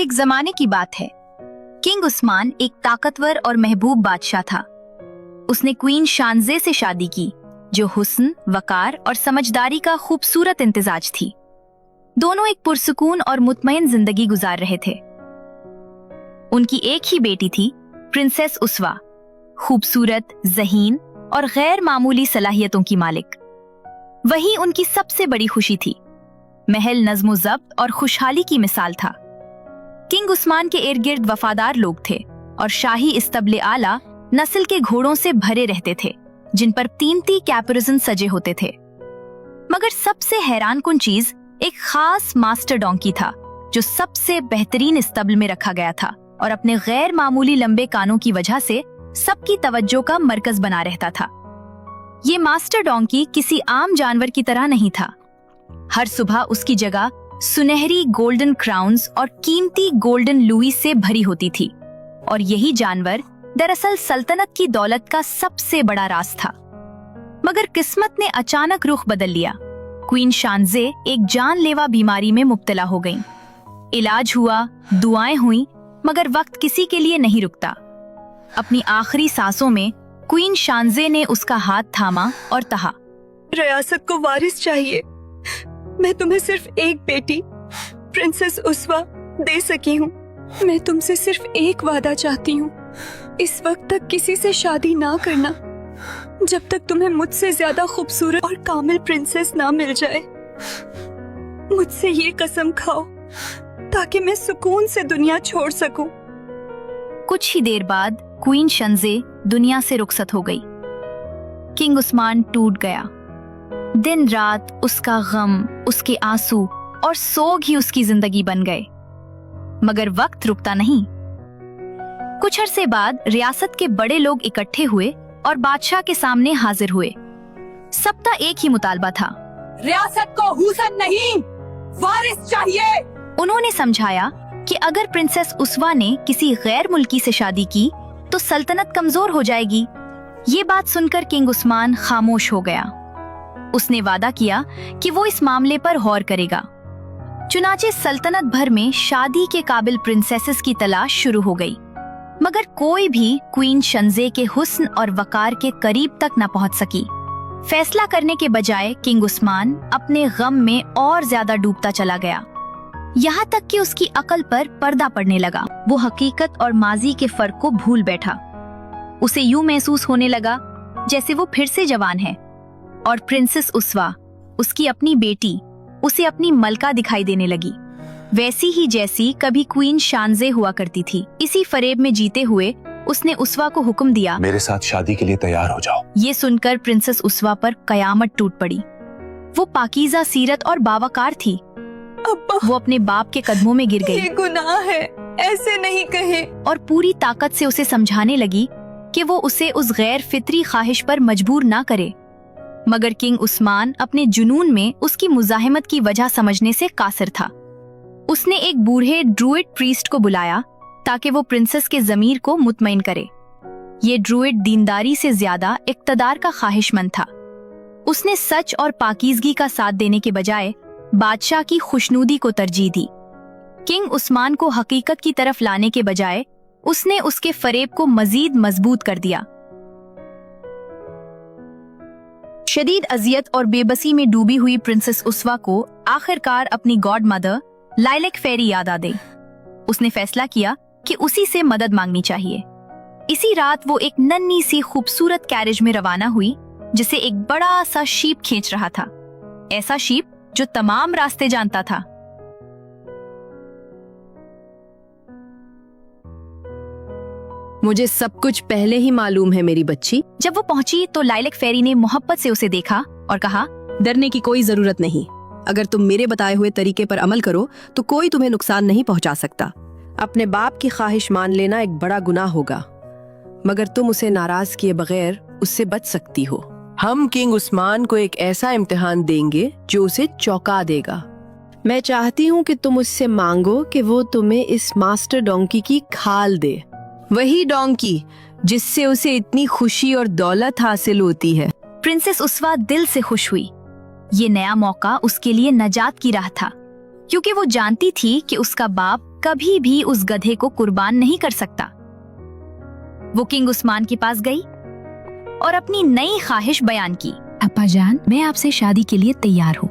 एक जमाने की बात है। किंग उस्मान एक ताकतवर और महबूब बादशाह था। उसने क्वीन शानजे से शादी की, जो हुस्न, वकार और समझदारी का खूबसूरत इम्तिजाज थी। दोनों एक पुरसुकून और मुतमईन जिंदगी गुजार रहे थे। उनकी एक ही बेटी थी, प्रिंसेस उसवा, खूबसूरत, ज़हीन और गैर मामूली सलाहियतों की मालिक। वही उनकी सबसे बड़ी खुशी थी। महल नज़्म ज़ब्त और खुशहाली की मिसाल था। किंग उस्मान के इर्द गिर्द वफादार लोग थे और शाही इस्तबले आला नस्ल के घोड़ों से भरे रहते थे, जिन पर कीमती कैपरिजन सजे होते थे। मगर सबसे हैरानकुन चीज एक खास मास्टर डोंकी था, जो सबसे बेहतरीन इस्तबल में रखा गया था और अपने गैर मामूली लंबे कानों की वजह से सबकी तवज्जो का मरकज बना रहता था। ये मास्टर डोंकी किसी आम जानवर की तरह नहीं था। हर सुबह उसकी जगह सुनहरी गोल्डन क्राउन्स और कीमती गोल्डन लुई से भरी होती थी, और यही जानवर दरअसल सल्तनत की दौलत का सबसे बड़ा राज था। मगर किस्मत ने अचानक रुख बदल लिया। क्वीन शानजे एक जानलेवा बीमारी में मुब्तला हो गईं। इलाज हुआ, दुआएं हुई, मगर वक्त किसी के लिए नहीं रुकता। अपनी आखिरी सांसों में क्वीन शानजे ने उसका हाथ थामा और कहा, रियासत को वारिस चाहिए। मैं तुम्हें सिर्फ एक बेटी, प्रिंसेस उसवा, दे सकी हूँ। मैं तुमसे सिर्फ एक वादा चाहती हूँ, इस वक्त तक किसी से शादी ना करना, जब तक तुम्हें मुझसे ज्यादा खूबसूरत और कामिल प्रिंसेस ना मिल जाए। मुझसे ये कसम खाओ ताकि मैं सुकून से दुनिया छोड़ सकूं। कुछ ही देर बाद क्वीन शानजे दुनिया से रुखसत हो गई। किंग उस्मान टूट गया। दिन रात उसका गम, उसके आंसू और सोग ही उसकी जिंदगी बन गए। मगर वक्त रुकता नहीं। कुछ अरसे बाद रियासत के बड़े लोग इकट्ठे हुए और बादशाह के सामने हाजिर हुए। सबका एक ही मुतालबा था, रियासत को हुसन नहीं, वारिस चाहिए। उन्होंने समझाया कि अगर प्रिंसेस उसवा ने किसी गैर मुल्की से शादी की तो सल्तनत कमजोर हो जाएगी। ये बात सुनकर किंग उस्मान खामोश हो गया। उसने वादा किया कि वो इस मामले पर गौर करेगा। चुनाचे सल्तनत भर में शादी के काबिल प्रिंसेसेस की तलाश शुरू हो गई, मगर कोई भी क्वीन शानजे के हुस्न और वकार के करीब तक न पहुंच सकी। फैसला करने के बजाय किंग उस्मान अपने गम में और ज्यादा डूबता चला गया, यहाँ तक कि उसकी अकल पर पर्दा पड़ने लगा। वो हकीकत और माजी के फर्क को भूल बैठा। उसे यूं महसूस होने लगा जैसे वो फिर से जवान है, और प्रिंसेस उसवा, उसकी अपनी बेटी, उसे अपनी मलका दिखाई देने लगी, वैसी ही जैसी कभी क्वीन शानजे हुआ करती थी। इसी फरेब में जीते हुए उसने उसवा को हुक्म दिया, मेरे साथ शादी के लिए तैयार हो जाओ। ये सुनकर प्रिंसेस उसवा पर कयामत टूट पड़ी। वो पाकीज़ा सीरत और बावकार थी। अब्बा, वो अपने बाप के कदमों में गिर गई। ये गुनाह है, ऐसे नहीं कहे। और पूरी ताकत से उसे समझाने लगी कि वो उसे उस गैर फितरी ख्वाहिश पर मजबूर ना करे। मगर किंग उस्मान अपने जुनून में उसकी मुजाहिमत की वजह समझने से कासिर था। उसने एक बूढ़े ड्रूइड प्रीस्ट को बुलाया ताकि वो प्रिंसेस के ज़मीर को मुतमईन करे। ये ड्रूइड दीनदारी से ज्यादा इक़्तिदार का ख्वाहिशमंद था। उसने सच और पाकीज़गी का साथ देने के बजाय बादशाह की खुशनूदी को तरजीह दी। किंग उस्मान को हकीकत की तरफ लाने के बजाय उसने उसके फरेब को मजीद मजबूत कर दिया। शदीद अजियत और बेबसी में डूबी हुई प्रिंसेस उसवा को आखिरकार अपनी गॉड मदर लाइलेक फेरी याद आ गई। उसने फैसला किया कि उसी से मदद मांगनी चाहिए। इसी रात वो एक नन्ही सी खूबसूरत कैरेज में रवाना हुई, जिसे एक बड़ा सा शीप खींच रहा था, ऐसा शीप जो तमाम रास्ते जानता था। मुझे सब कुछ पहले ही मालूम है मेरी बच्ची। जब वो पहुंची तो लाइलेक फेरी ने मोहब्बत से उसे देखा और कहा, डरने की कोई जरूरत नहीं। अगर तुम मेरे बताए हुए तरीके पर अमल करो तो कोई तुम्हें नुकसान नहीं पहुंचा सकता। अपने बाप की ख्वाहिश मान लेना एक बड़ा गुनाह होगा, मगर तुम उसे नाराज किए बगैर उससे बच सकती हो। हम किंग उस्मान को एक ऐसा इम्तिहान देंगे जो उसे चौंका देगा। मैं चाहती हूँ कि तुम उससे मांगो कि वो तुम्हें इस मास्टर डोंकी की खाल दे, वही डोंकी जिससे उसे इतनी खुशी और दौलत हासिल होती है। प्रिंसेस उसवा दिल से खुश हुई। ये नया मौका उसके लिए नजात की राह था, क्योंकि वो जानती थी कि उसका बाप कभी भी उस गधे को कुर्बान नहीं कर सकता। वो किंग उस्मान के पास गई और अपनी नई ख्वाहिश बयान की। अप्पा जान, मैं आपसे शादी के लिए तैयार हूँ,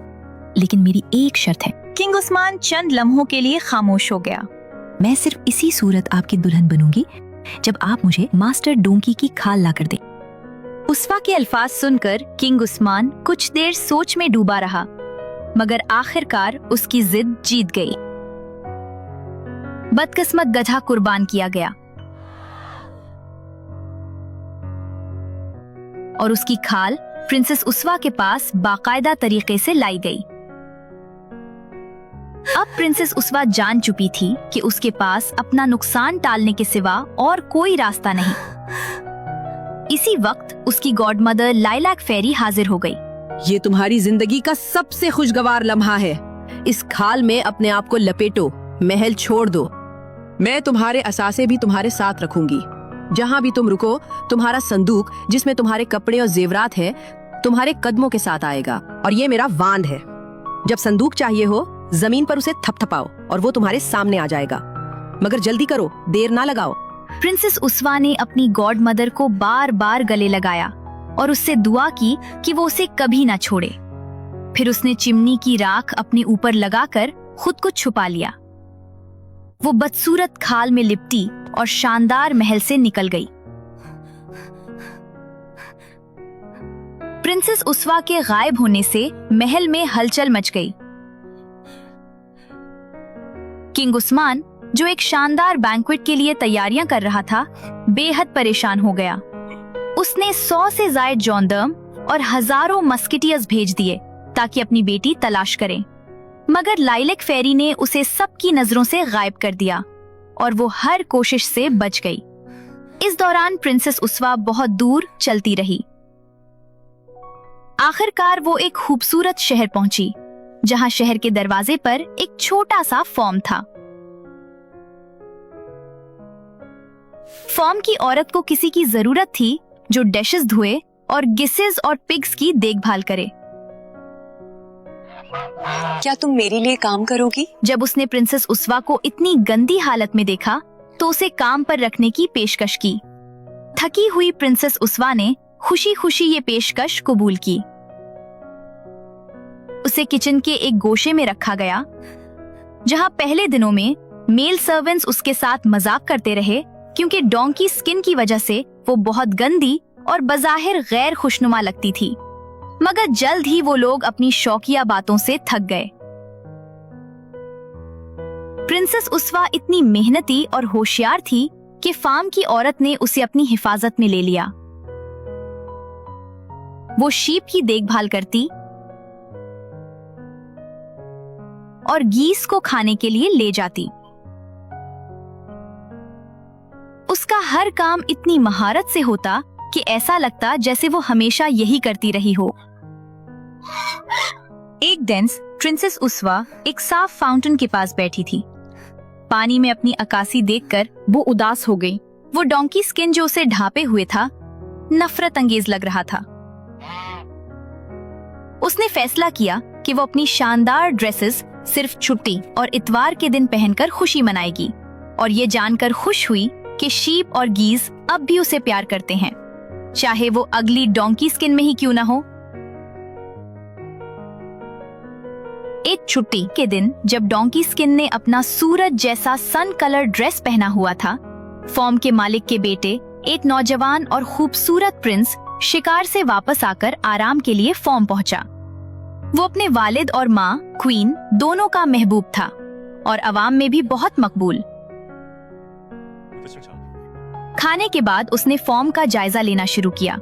लेकिन मेरी एक शर्त है। किंग उस्मान चंद लम्हों के लिए खामोश हो गया। मैं सिर्फ इसी सूरत आपकी दुल्हन बनूंगी जब आप मुझे मास्टर डोंकी की खाल ला कर दे। उस्वा के अल्फाज सुनकर किंग उस्मान कुछ देर सोच में डूबा रहा, मगर आखिरकार उसकी जिद जीत गई। बदकिस्मत गधा कुर्बान किया गया और उसकी खाल प्रिंसेस उस्वा के पास बाकायदा तरीके से लाई गई। अब प्रिंसेस उस्वा जान चुकी थी कि उसके पास अपना नुकसान टालने के सिवा और कोई रास्ता नहीं। इसी वक्त उसकी गॉडमदर लाइलैक फेरी हाजिर हो गई। ये तुम्हारी जिंदगी का सबसे खुशगवार लम्हा है। इस खाल में अपने आप को लपेटो, महल छोड़ दो। मैं तुम्हारे असासे भी तुम्हारे साथ रखूंगी। जहाँ भी तुम रुको, तुम्हारा संदूक जिसमें तुम्हारे कपड़े और जेवरात है तुम्हारे कदमों के साथ आएगा, और ये मेरा वांद है। जब संदूक चाहिए हो, जमीन पर उसे थपथपाओ और वो तुम्हारे सामने आ जाएगा। मगर जल्दी करो, देर ना लगाओ। प्रिंसेस उस्वा ने अपनी गॉड मदर को बार बार गले लगाया और उससे दुआ की कि वो उसे कभी ना छोड़े। फिर उसने चिमनी की राख अपने ऊपर लगाकर खुद को छुपा लिया। वो बदसूरत खाल में लिपटी और शानदार महल से निकल गई। प्रिंसेस उस्वा के गायब होने से महल में हलचल मच गई। किंग उस्मान, जो एक शानदार बैंक्वेट के लिए तैयारियां कर रहा था, बेहद परेशान हो गया। उसने 100 से ज्यादा जॉन्डर्म और हजारों मस्किटियर्स भेज दिए ताकि अपनी बेटी तलाश करें, मगर लाइलैक फेरी ने उसे सबकी नजरों से गायब कर दिया और वो हर कोशिश से बच गई। इस दौरान प्रिंसेस उस्वा बहुत दूर चलती रही। आखिरकार वो एक खूबसूरत शहर पहुंची, जहां शहर के दरवाजे पर एक छोटा सा फॉर्म था। फॉर्म की औरत को किसी की जरूरत थी जो डिशेस धोए और गिसेस और पिग्स की देखभाल करे। क्या तुम मेरे लिए काम करोगी? जब उसने प्रिंसेस उस्वा को इतनी गंदी हालत में देखा तो उसे काम पर रखने की पेशकश की। थकी हुई प्रिंसेस उस्वा ने खुशी खुशी ये पेशकश कबूल की। उसे किचन के एक गोशे में रखा गया, जहां पहले दिनों में मेल सर्वेंट्स उसके साथ मजाक करते रहे क्योंकि डोंकी स्किन की वजह से वो बहुत गंदी और बज़ाहिर गैर खुशनुमा लगती थी। मगर जल्द ही वो लोग अपनी शौकिया बातों से थक गए। प्रिंसेस उस्वा इतनी मेहनती और होशियार थी कि फार्म की औरत ने उसे अपनी हिफाजत में ले लिया। वो शीप की देखभाल करती और गीस को खाने के लिए ले जाती। उसका हर काम इतनी महारत से होता कि ऐसा लगता जैसे वो हमेशा यही करती रही हो। एक दिन प्रिंसेस उस्वा एक साफ फाउंटेन के पास बैठी थी। पानी में अपनी अक्कासी देखकर वो उदास हो गई। वो डोंकी स्किन जो उसे ढांपे हुए था, नफरत अंगेज लग रहा था। उसने फैसला किया कि वो अपनी शानदार ड्रेसेस सिर्फ छुट्टी और इतवार के दिन पहनकर खुशी मनाएगी, और ये जानकर खुश हुई कि शीप और गीज अब भी उसे प्यार करते हैं, चाहे वो अगली डोंकी स्किन में ही क्यों ना हो। एक छुट्टी के दिन जब डोंकी स्किन ने अपना सूरज जैसा सन कलर ड्रेस पहना हुआ था, फॉर्म के मालिक के बेटे, एक नौजवान और खूबसूरत प्रिंस, शिकार से वापस आकर आराम के लिए फॉर्म पहुंचा। वो अपने वालिद और माँ क्वीन दोनों का महबूब था और अवाम में भी बहुत मकबूल। खाने के बाद उसने फॉर्म का जायजा लेना शुरू किया।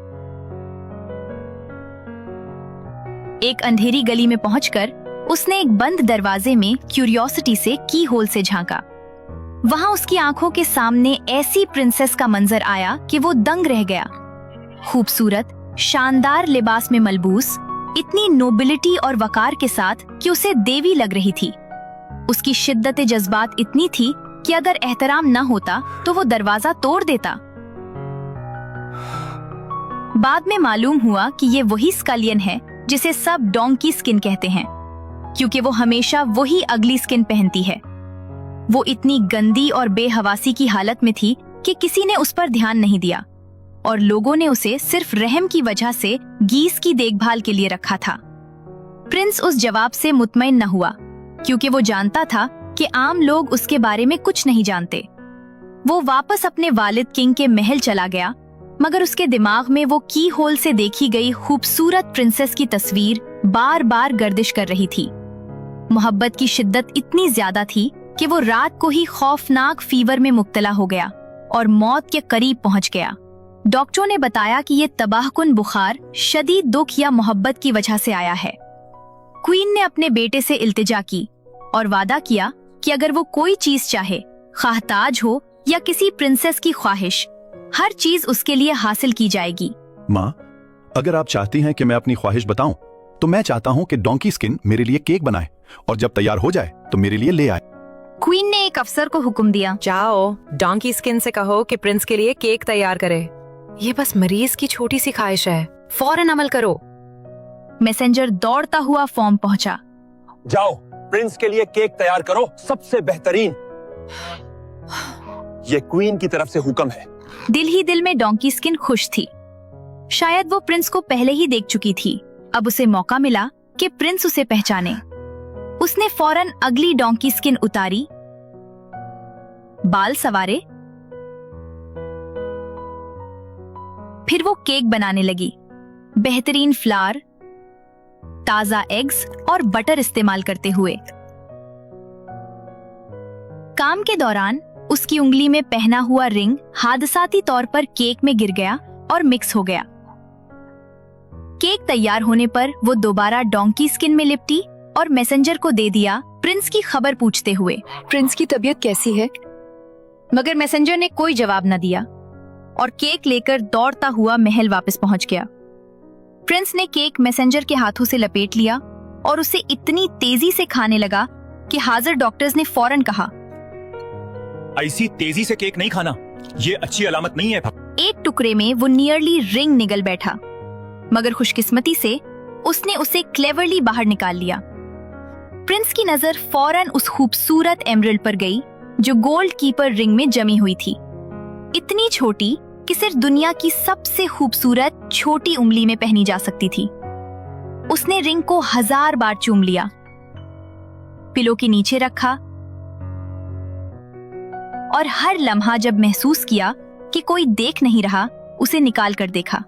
एक अंधेरी गली में पहुंचकर उसने एक बंद दरवाजे में क्यूरियोसिटी से की होल से झांका। वहां उसकी आंखों के सामने ऐसी प्रिंसेस का मंजर आया कि वो दंग रह गया। खूबसूरत, शानदार लिबास में मलबूस, इतनी नोबिलिटी और वकार के साथ कि उसे देवी लग रही थी। उसकी शिद्दत जज्बात इतनी थी कि अगर एहतराम न होता तो वो दरवाजा तोड़ देता। बाद में मालूम हुआ कि ये वही स्कलियन है जिसे सब डोंकी स्किन कहते हैं, क्योंकि वो हमेशा वही अगली स्किन पहनती है। वो इतनी गंदी और बेहवासी की हालत में थी कि किसी ने उस पर ध्यान नहीं दिया और लोगों ने उसे सिर्फ रहम की वजह से गीस की देखभाल के लिए रखा था। प्रिंस उस जवाब से मुतमईन न हुआ क्योंकि वो जानता था कि आम लोग उसके बारे में कुछ नहीं जानते। वो वापस अपने वालिद किंग के महल चला गया, मगर उसके दिमाग में वो की होल से देखी गई खूबसूरत प्रिंसेस की तस्वीर बार बार गर्दिश कर रही थी। मोहब्बत की शिद्दत इतनी ज्यादा थी कि वो रात को ही खौफनाक फीवर में मुब्तला हो गया और मौत के करीब पहुंच गया। डॉक्टरों ने बताया कि ये तबाहकुन बुखार शदीद दुख या मोहब्बत की वजह से आया है। क्वीन ने अपने बेटे से इल्तिजा की और वादा किया कि अगर वो कोई चीज चाहे, खाह ताज हो या किसी प्रिंसेस की ख्वाहिश, हर चीज उसके लिए हासिल की जाएगी। माँ, अगर आप चाहती हैं कि मैं अपनी ख्वाहिश बताऊं, तो मैं चाहता हूं कि डोंकी स्किन मेरे लिए केक बनाए और जब तैयार हो जाए तो मेरे लिए ले आए। क्वीन ने एक अफसर को हुक्म दिया, जाओ डोंकी स्किन से कहो कि प्रिंस के लिए केक तैयार करे। ये बस मरीज की छोटी सी ख्वाहिश है, फौरन अमल करो। मैसेंजर दौड़ता हुआ फॉर्म पहुंचा। जाओ प्रिंस के लिए केक तैयार करो, सबसे बेहतरीन। ये क्वीन की तरफ से हुक्म है। दिल ही दिल में डोंकी स्किन खुश थी। शायद वो प्रिंस को पहले ही देख चुकी थी। अब उसे मौका मिला कि प्रिंस उसे पहचाने। उसने फौरन अगली डोंकी स्किन उतारी, बाल संवारे, फिर वो केक बनाने लगी। बेहतरीन फ्लावर, ताजा एग्स और बटर इस्तेमाल करते हुए। काम के दौरान उसकी उंगली में पहना हुआ रिंग हादसाती तौर पर केक में गिर गया और मिक्स हो गया। केक तैयार होने पर वो दोबारा डोंकी स्किन में लिपटी और मैसेंजर को दे दिया, प्रिंस की खबर पूछते हुए। प्रिंस की तबीयत कैसी है? मगर मैसेंजर ने कोई जवाब न दिया और केक लेकर दौड़ता हुआ महल वापस पहुंच गया। प्रिंस ने केक मैसेंजर के हाथों से लपेट लिया और उसे इतनी तेजी से खाने लगा कि हाजिर डॉक्टर्स ने फौरन कहा, ऐसी तेजी से केक नहीं खाना, ये अच्छी अलामत नहीं है। एक टुकड़े में वो नियरली रिंग निगल बैठा, मगर खुशकिस्मती से उसने उसे क्लेवरली बाहर निकाल लिया। प्रिंस की नजर फौरन उस खूबसूरत एमरल्ड पर गई जो गोल्ड कीपर रिंग में जमी हुई थी, इतनी छोटी कि सिर्फ दुनिया की सबसे खूबसूरत छोटी उंगली में पहनी जा सकती थी। उसने रिंग को 1000 बार चूम लिया, पिलो के नीचे रखा और हर लम्हा जब महसूस किया कि कोई देख नहीं रहा, उसे निकाल कर देखा।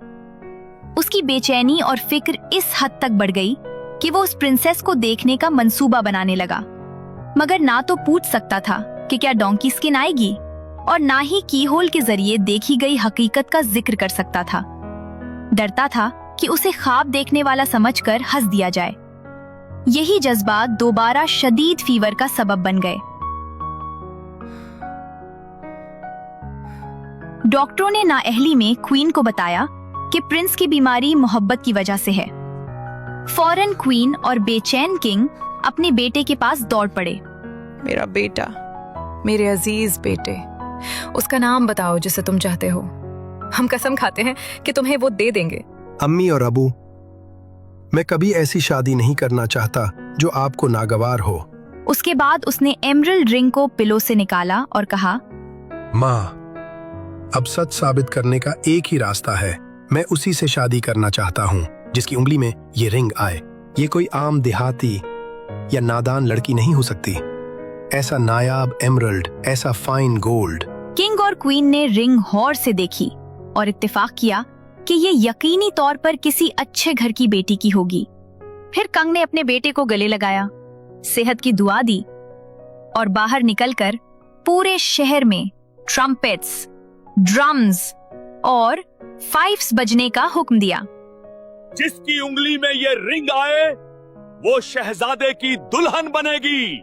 उसकी बेचैनी और फिक्र इस हद तक बढ़ गई कि वो उस प्रिंसेस को देखने का मंसूबा बनाने लगा, मगर ना तो पूछ सकता था कि क्या डोंकी स्किन आएगी और ना ही कीहोल के जरिए देखी गई हकीकत का जिक्र कर सकता था। डरता था कि उसे ख्वाब देखने वाला समझकर हंस दिया जाए। यही जज्बात दोबारा शदीद फीवर का सबब बन गए। डॉक्टरों ने नाअहली में क्वीन को बताया कि प्रिंस की बीमारी मोहब्बत की वजह से है। फौरन क्वीन और बेचैन किंग अपने बेटे के पास दौड़ पड़े। मेरा बेटा, मेरे अजीज बेटे, उसका नाम बताओ जिसे तुम चाहते हो। हम कसम खाते हैं कि तुम्हें वो दे देंगे। अम्मी और अबू, मैं कभी ऐसी शादी नहीं करना चाहता जो आपको नागवार हो। उसके बाद उसने एमरल्ड रिंग को पिलो से निकाला और कहा, माँ, अब सच साबित करने का एक ही रास्ता है। मैं उसी से शादी करना चाहता हूँ जिसकी उंगली में ये रिंग आए। ये कोई आम देहाती या नादान लड़की नहीं हो सकती। ऐसा नायाब एमरल्ड, ऐसा फाइन गोल्ड। किंग और क्वीन ने रिंग गौर से देखी और इत्तेफाक किया कि ये यकीनी तौर पर किसी अच्छे घर की बेटी की होगी। फिर कंग ने अपने बेटे को गले लगाया, सेहत की दुआ दी और बाहर निकलकर पूरे शहर में ट्रम्पेट्स, ड्रम्स और फाइफ्स बजने का हुक्म दिया। जिसकी उंगली में ये रिंग आए वो शहजादे की दुल्हन बनेगी।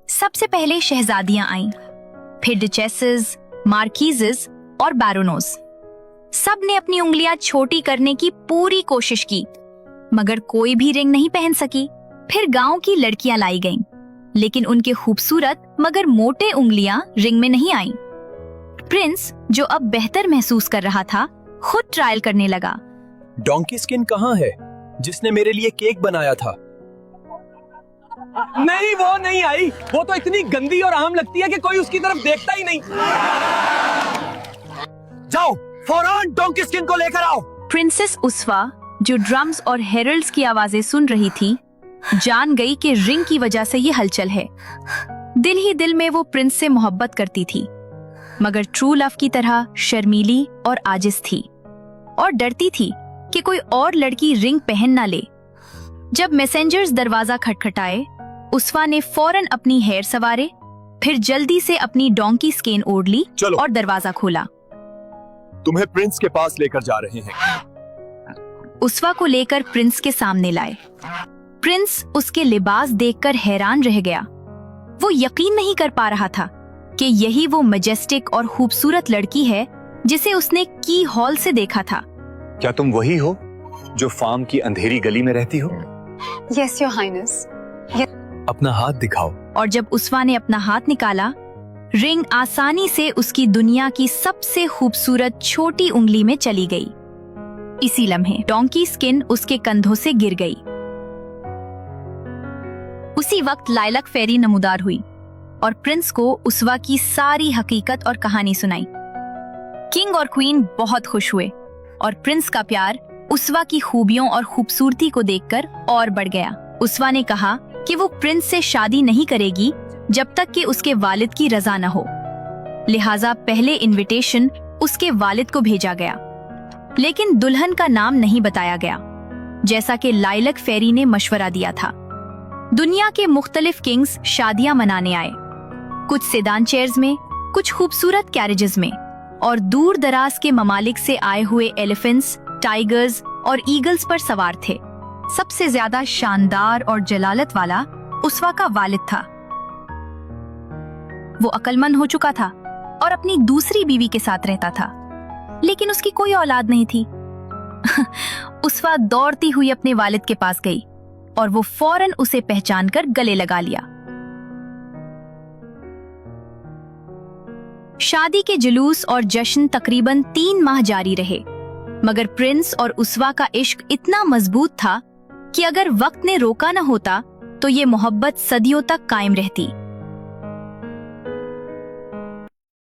सबसे पहले शहजादियां आईं, फिर डचेसेस, मार्कीजेस और बैरोनोस। सब ने अपनी उंगलियां छोटी करने की पूरी कोशिश की, मगर कोई भी रिंग नहीं पहन सकी। फिर गांव की लड़कियां लाई गईं, लेकिन उनके खूबसूरत मगर मोटे उंगलियां रिंग में नहीं आईं। प्रिंस, जो अब बेहतर महसूस कर रहा था, खुद ट्रायल करने लगा। डोंकी स्किन कहाँ है जिसने मेरे लिए केक बनाया था? नहीं, वो नहीं आई। वो तो इतनी गंदी और आम लगती है कि कोई उसकी तरफ देखता ही नहीं। जाओ, फौरन डोंकी स्किन को लेकर आओ। प्रिंसेस उसवा, जो ड्रम्स और हेरल्ड्स की आवाजें सुन रही थी, जान गई कि रिंग की वजह से ये हलचल है। दिल ही दिल में वो प्रिंस से मोहब्बत करती थी, मगर ट्रू लव की तरह शर्मीली और आजिज थी और डरती थी कि कोई और लड़की रिंग पहन ना ले। जब मैसेंजर्स दरवाजा खटखटाए, उसवा ने फौरन अपनी हेयर सवारे, फिर जल्दी से अपनी डोंकी स्किन ओढ़ ली चलो। और दरवाजा खोला। तुम्हें प्रिंस के पास लेकर जा रहे हैं। उसवा को लेकर प्रिंस के सामने लाए। प्रिंस उसके लिबास देखकर हैरान रह गया। वो यकीन नहीं कर पा रहा था कि यही वो मैजेस्टिक और खूबसूरत लड़की है जिसे उसने की हॉल से देखा था। क्या तुम वही हो जो फार्म की अंधेरी गली में रहती हो? Yes your highness. अपना हाथ दिखाओ। और जब उसवा ने अपना हाथ निकाला, रिंग आसानी से उसकी दुनिया की सबसे खूबसूरत छोटी उंगली में चली गई। इसी लम्हे डोंकी स्किन उसके कंधों से गिर गई। उसी वक्त लाइलक फेरी नमूदार हुई और प्रिंस को उसवा की सारी हकीकत और कहानी सुनाई। किंग और क्वीन बहुत खुश हुए और प्रिंस का प्यार उसवा की खूबियों और खूबसूरती को देखकर और बढ़ गया। उसवा ने कहा कि वो प्रिंस से शादी नहीं करेगी जब तक कि उसके वालिद की रजा न हो। लिहाजा पहले इनविटेशन उसके वालिद को भेजा गया, लेकिन दुल्हन का नाम नहीं बताया गया, जैसा कि लाइलक फेरी ने मशवरा दिया था। दुनिया के मुख्तलिफ किंग्स शादियां मनाने आए, कुछ सेडान चेयर्स में, कुछ खूबसूरत कैरेजेस में, और दूर दराज के ममालिक से आए हुए एलिफेंट्स, टाइगर्स और ईगल्स पर सवार थे। सबसे ज्यादा शानदार और जलालत वाला उसवा का वालिद था। वो अक्लमंद हो चुका था और अपनी दूसरी बीवी के साथ रहता था, लेकिन उसकी कोई औलाद नहीं थी। उसवा दौड़ती हुई अपने वालिद के पास गई और वो फौरन उसे पहचानकर गले लगा लिया। शादी के जुलूस और जश्न तकरीबन 3 माह जारी रहे, मगर प्रिंस और उसवा का इश्क इतना मजबूत था कि अगर वक्त ने रोका न होता तो ये मोहब्बत सदियों तक कायम रहती।